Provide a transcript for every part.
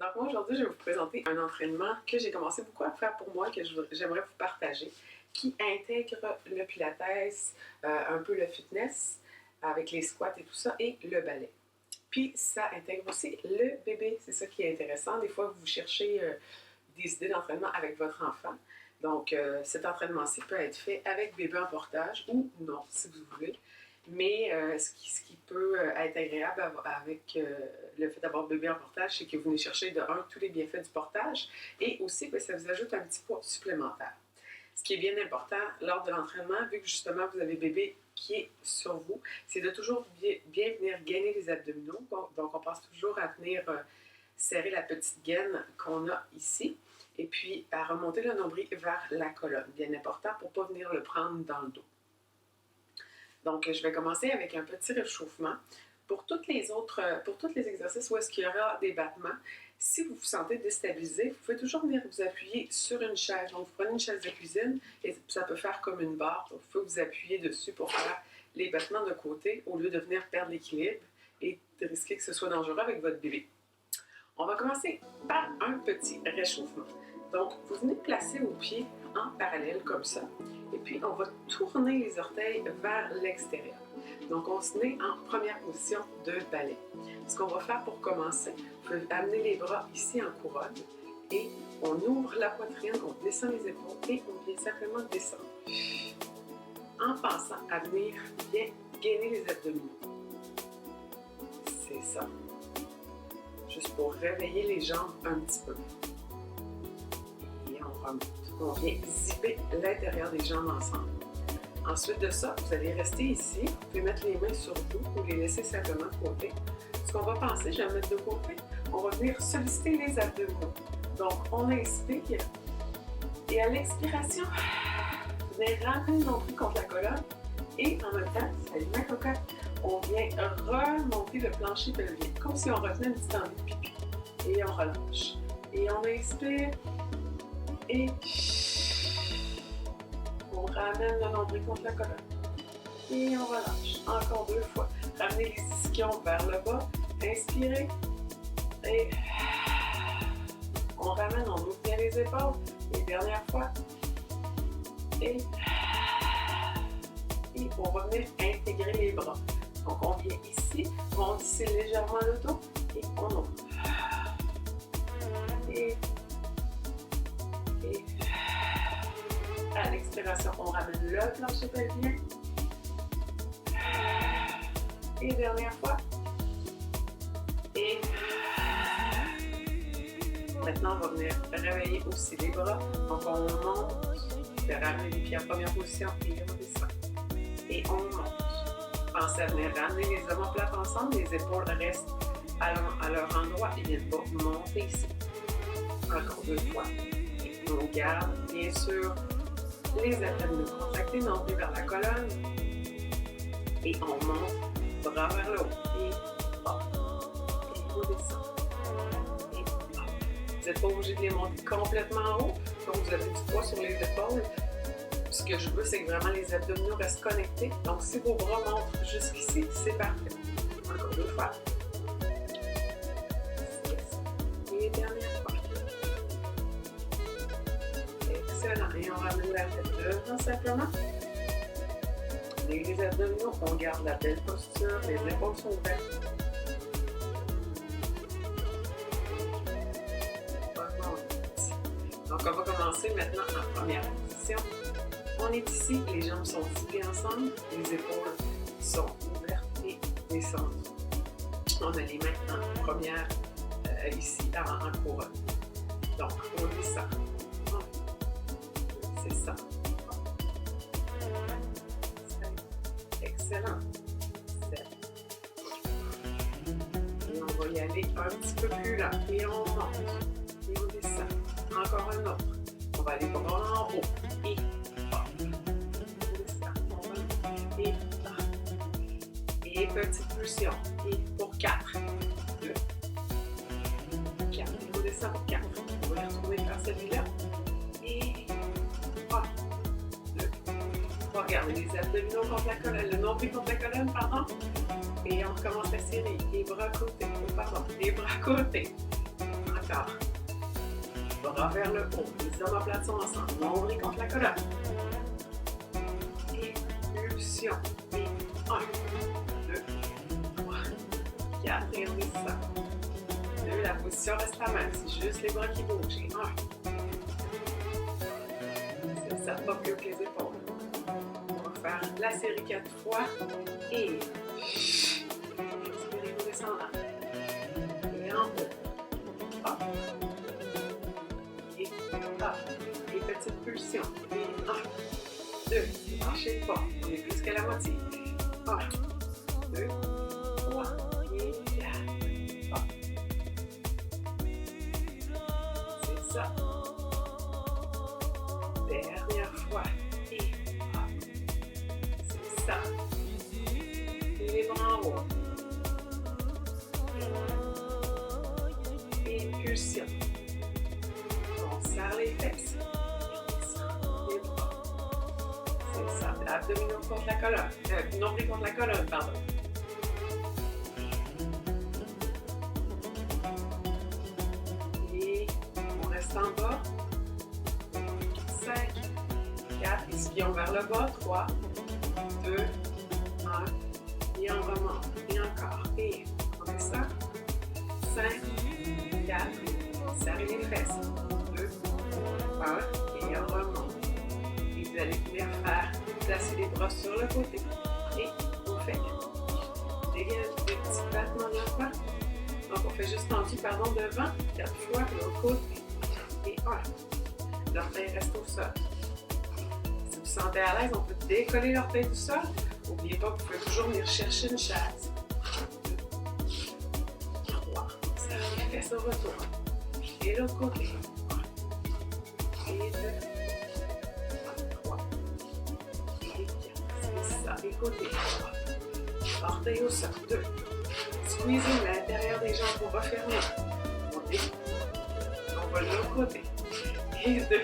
Donc moi aujourd'hui, je vais vous présenter un entraînement que j'ai commencé beaucoup à faire pour moi, que j'aimerais vous partager, qui intègre le pilates, un peu le fitness, avec les squats et tout ça, et le ballet. Puis ça intègre aussi le bébé, c'est ça qui est intéressant. Des fois, vous cherchez des idées d'entraînement avec votre enfant. Donc cet entraînement-ci peut être fait avec bébé en portage ou non, si vous voulez. Mais ce qui peut être agréable avec le fait d'avoir bébé en portage, c'est que vous venez chercher de un tous les bienfaits du portage et aussi que ça vous ajoute un petit poids supplémentaire. Ce qui est bien important lors de l'entraînement, vu que justement vous avez bébé qui est sur vous, c'est de toujours bien venir gainer les abdominaux. Donc on pense toujours à venir serrer la petite gaine qu'on a ici et puis à remonter le nombril vers la colonne. Bien important pour ne pas venir le prendre dans le dos. Donc, je vais commencer avec un petit réchauffement. Pour tous les exercices où est-ce qu'il y aura des battements, si vous vous sentez déstabilisé, vous pouvez toujours venir vous appuyer sur une chaise. Donc, vous prenez une chaise de cuisine et ça peut faire comme une barre. Donc, il faut vous appuyer dessus pour faire les battements de côté au lieu de venir perdre l'équilibre et de risquer que ce soit dangereux avec votre bébé. On va commencer par un petit réchauffement. Donc, vous venez placer vos pieds en parallèle comme ça. Et puis, on va tourner les orteils vers l'extérieur. Donc, on se met en première position de ballet. Ce qu'on va faire pour commencer, vous pouvez amener les bras ici en couronne et on ouvre la poitrine, on descend les épaules et on vient simplement descendre. En pensant à venir bien gainer les abdominaux. C'est ça. Juste pour réveiller les jambes un petit peu. Et on remonte. On vient zipper l'intérieur des jambes ensemble. Ensuite de ça, vous allez rester ici. Vous pouvez mettre les mains sur vous ou les laisser simplement de côté. Ce qu'on va penser, je vais mettre de côté, on va venir solliciter les abdominaux. Donc, on inspire et à l'expiration, vous venez ramener le nombril contre la colonne et en même temps, salut ma cocotte, on vient remonter le plancher pelvien, comme si on retenait une petite envie de pipi. Et on relâche. Et on inspire. Et on ramène le nombril contre la colonne. Et on relâche. Encore 2 fois. Ramenez les ischions vers le bas. Inspirez. Et on ramène, on ouvre bien les épaules. Et dernière fois. Et on va venir intégrer les bras. Donc on vient ici, on tisse légèrement le dos et on ouvre. Et à l'expiration, on ramène le plancher pelvien. Et dernière fois. Et maintenant, on va venir réveiller aussi les bras. Donc, on monte, de ramener les pieds en première position et on descend. Et on monte. Pensez à venir ramener les omoplates ensemble. Les épaules restent à leur endroit et viennent pas monter ici. Encore 2 fois. Et on garde, bien sûr, les abdominaux contractés, nombril vers la colonne. Et on monte, bras vers le haut. Et hop. Et on descend. Et hop. Vous n'êtes pas obligé de les monter complètement en haut. Comme vous avez du poids sur les épaules. Ce que je veux, c'est que vraiment les abdominaux restent connectés. Donc, si vos bras montent jusqu'ici, c'est parfait. Encore 2 fois. Et dernière fois. Excellent. Et on ramène la tête devant simplement. Les abdominaux, on garde la belle posture. Les épaules sont ouvertes. Donc, on va commencer maintenant en première position. On est ici, les jambes sont tirées ensemble, les épaules sont ouvertes et descendues. On a les mains en première, ici, en couronne. Donc, on descend. C'est ça. Excellent. Et on va y aller un petit peu plus lent. Et on monte. Et on descend. Encore un autre. On va aller bras en haut. Et et petite pulsion. Et pour 4. 2. 4. On descend pour 4. On va retourner vers celui-là. Et 3. 2. On va regarder les abdominaux contre la colonne, le nombril contre la colonne, pardon. Et on recommence à serrer. Les bras côté. Pardon. Les bras côté. encore. Bras vers le haut. Les omoplates sont ensemble. Nombril contre la colonne. Et pulsion. Et 1, 2, 3, 4. Et on descend. 2, la position reste la même. C'est juste les bras qui bougent. Et 1. C'est ça, pas plus que les épaules. On va faire la série 4 fois. Et expirez, vous descendant. Et en haut. Hop. Et hop. Et petite pulsion. Et 1, 2. Lâchez pas. On est plus qu'à la moitié. 1, 2, 3. Et 4. Hop. C'est ça. Dernière fois. Et hop. C'est ça. Et les bras en haut. Et pulsion. On serre les fesses. Et on descend les bras. C'est ça. Abdominaux contre la colonne. Nombril contre la colonne, pardon. Et on reste en bas. 5, 4, espions vers le bas, 3, 2, 1, et on remonte, et encore, et on descend, 5, 4, serrez les fesses, 2, 1, et on remonte. Et vous allez pouvoir faire placer les bras sur le côté, et on fait des petits battements de l'enfant. Donc on fait juste tendu, devant, 4 fois, de l'autre côté, et 1. L'orteil reste au sol. Si vous vous sentez à l'aise, on peut décoller l'orteil du sol. N'oubliez pas que vous pouvez toujours venir chercher une chaise. 2, 3. Serrez les fesses au retour. Et l'autre côté. 1. Et 2. 3. Et 4. C'est ça. Et côté. 3. Orteil au sol. 2. Squeezez l'intérieur des jambes pour refermer. On décolle. On va de l'autre côté. Et 2, 3,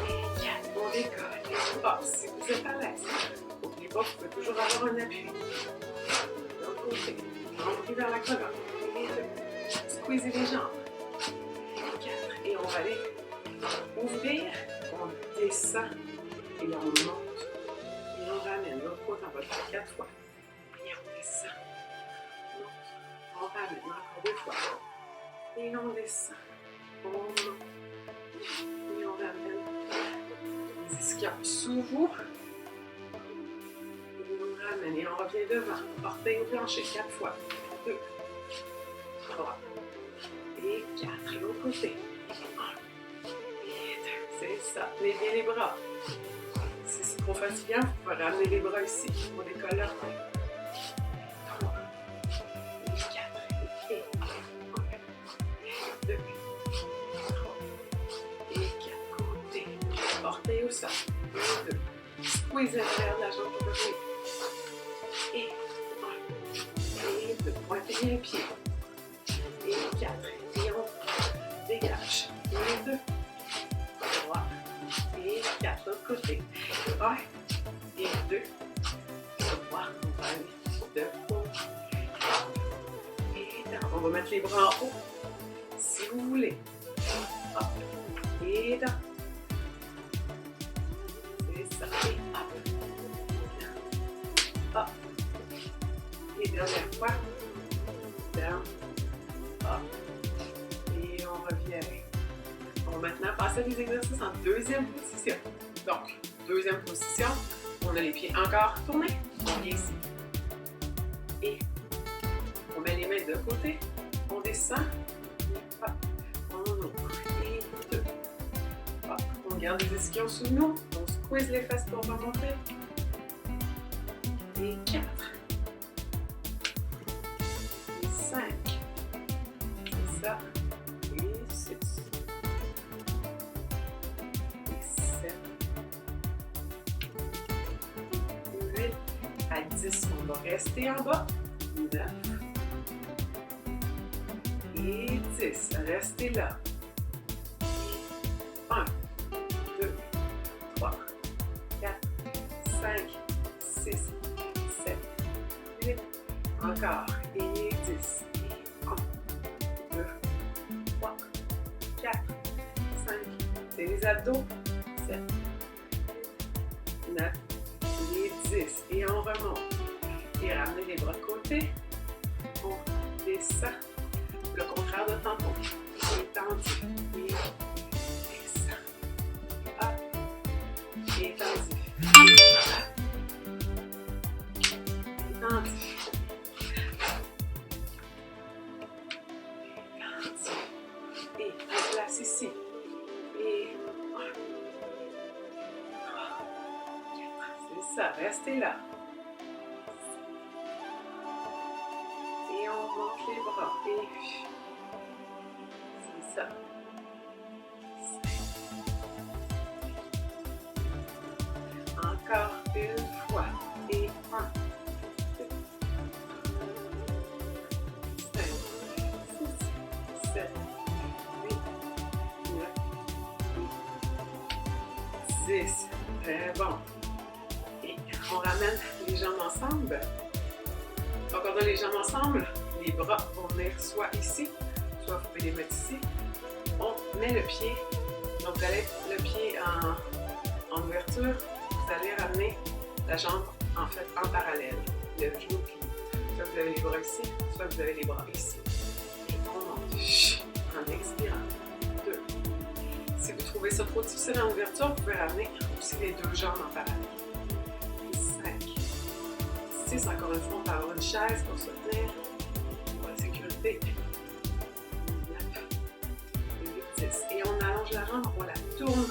et 4, on décolle. Et hop, si vous êtes à l'aise, n'oubliez pas que vous pouvez toujours avoir un appui. De l'autre côté, nombril vers la colonne. Et 2, squeezez les jambes. Et 4, et on va aller ouvrir, on descend, et on monte. Et on ramène l'autre côté, on va le faire 4 fois. Et on descend, on monte, on ramène encore 2 fois. Et on descend. On monte. Et on ramène les ischions sous vous. Et on ramène et on revient devant. Orteil au plancher 4 fois. 2, 3 et 4. L'autre côté. 1 et 2. C'est ça. Tenez bien les bras. Si c'est trop fatigant, vous pouvez ramener les bras ici. On décolle l'orteil. 3 et 4. Et 1, 2, 3 et 4. Côté. Orteil au sol. 1, 2. Squeeze l'intérieur de la jambe pour revenir. Et 1. Et 2. Pointez bien les pieds. Et 4. Et on dégage. Et 2. 3. Et 4. L'autre côté. 1. Et 2. 3. On va aller de haut. Et down. On va mettre les bras en haut. Si vous voulez. Hop. Et down. C'est ça. Et hop. Hop. Et dernière fois. Down. Hop. Et on revient. On va maintenant passer à des exercices en deuxième position. Donc, deuxième position, on a les pieds encore tournés. On vient ici. Et on met les mains de côté. On descend. Et hop. On ouvre. Et 2. Hop. On garde les ischions sous nous. On squeeze les fesses pour remonter. Et 4. Et 5. C'est ça. Et 6. Et 7. 8. À 10, on va rester en bas. 9. Et 10. Restez là. 1, 2, 3, 4, 5, 6, 7, 8. Encore. Et 10. Et 1, 2, 3, 4, 5, c'est les abdos, 7, 9, et 10. Et on remonte. Et ramenez les bras de côté. On descend. Le contraire de tampon. Étendu. Et descend. Hop. Étendu. Étendu. Et on place ici. Et 1, 3, 4. C'est ça, restez là. Et on monte les bras. Et c'est ça. Encore une fois. Et 1, 2, 5, 6, 7, 8, 9, 10. Très bon. Et on ramène les jambes ensemble. Donc, on a les jambes ensemble. Les bras vont venir soit ici, soit vous pouvez les mettre ici. On met le pied. Donc, vous allez le pied en ouverture. Vous allez ramener la jambe en fait en parallèle. Le genou plie. Soit vous avez les bras ici, soit vous avez les bras ici. Et on monte. En expirant. 2. Si vous trouvez ça trop difficile en ouverture, vous pouvez ramener aussi les deux jambes en parallèle. 5. 6. Encore une fois, on peut avoir une chaise pour soutenir. Pour la sécurité. 9. 8, 10. Et on allonge la jambe, on la tourne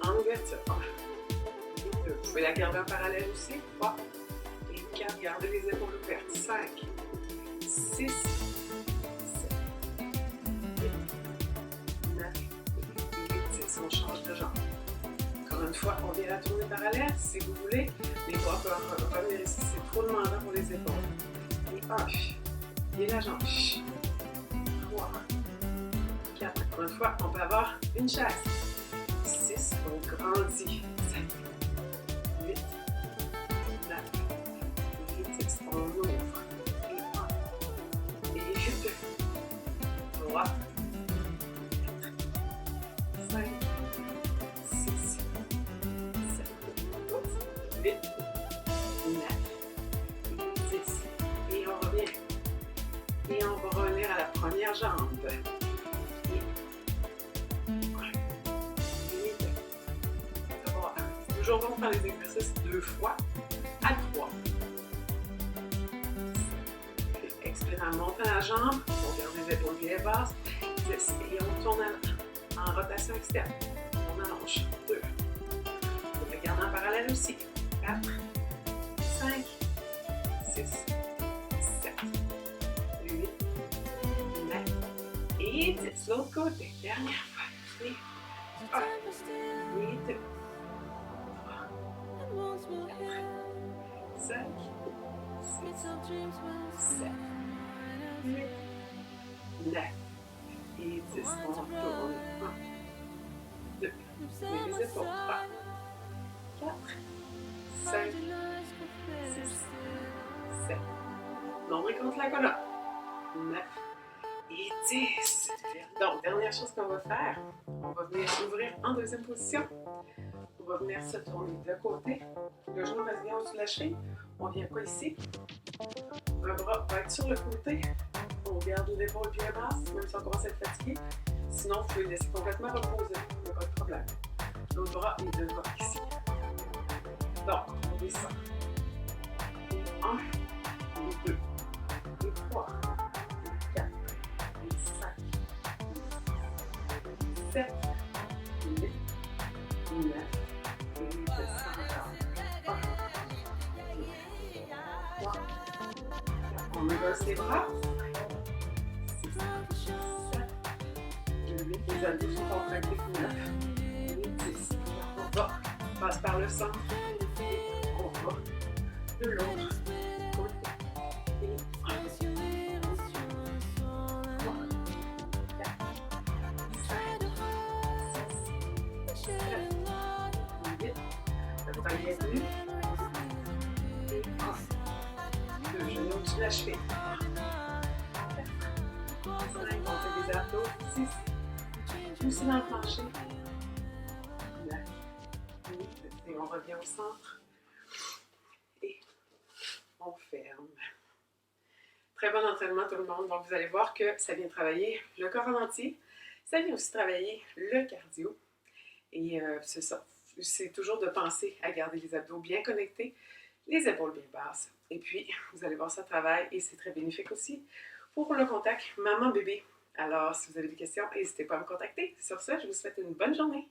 en ouverture. 1. Vous pouvez la garder en parallèle aussi. 3 et 4. Gardez les épaules ouvertes. 5, 6, 7, 8, 9 et 10. On change de jambe. Encore une fois, on vient la tourner parallèle. Si vous voulez, les bras peuvent revenir ici. C'est trop demandant pour les épaules. Et 1. Et la jambe. 3, 4. Encore une fois, on peut avoir une chaise. 6. On grandit. 7. 8, 9, et 10. On ouvre. Et 1, et 2, 3, 4, 5, 6, 7, 8, 9, et 10. Et on revient. Et on va revenir à la première jambe. Et 1, et 2, 3. C'est toujours bon de faire les exercices 2 fois à 3. Expirez en montant la jambe. On garde les épaules bien basses. 10. Et on tourne en rotation externe. On allonge. 2. On peut garder en parallèle aussi. 4, 5, 6, 7, 8, 9 et 10. L'autre côté. Dernière fois. Et 1, et 2, 3, 4, 5, 6, 7, 8, 9 et 10. On tourne. 1, 2, les épaules. 3, 4, 5, 6, 7. Nombril contre la colonne. 9 et 10. Donc, dernière chose qu'on va faire, on va venir ouvrir en deuxième position. On va venir se tourner de côté. Le genou reste bien au-dessus de la cheville. On vient pas ici. Un bras va être sur le côté. On garde l'épaule bien basse, même si on commence à être fatigué. Sinon, vous pouvez le laisser complètement reposer. Il n'y a pas de problème. L'autre bras et le bras ici. Donc, on descend. 1, 2, 3, 4, 5, 7, 8, 9 et 10. Encore. 1, 2, 3, 4. On reverse les bras. 6, 7, 8. Les abdos sont contractés. 9 et 10. On va. Passe par le centre. On va de l'autre côté. Et 1, 3, 4, 5, 6, 7, 8. Le poignet est tenu. Et 1, 2 genoux au-dessus de la cheville. 4, 5, on fait des abdos. 6, poussez dans le plancher. 9, 8, et on revient au centre. Et on ferme. Très bon entraînement tout le monde. Donc vous allez voir que ça vient travailler le corps en entier. Ça vient aussi travailler le cardio. Et c'est ça. C'est toujours de penser à garder les abdos bien connectés, les épaules bien basses. Et puis, vous allez voir, ça travaille et c'est très bénéfique aussi pour le contact maman-bébé. Alors, si vous avez des questions, n'hésitez pas à me contacter. Sur ce, je vous souhaite une bonne journée.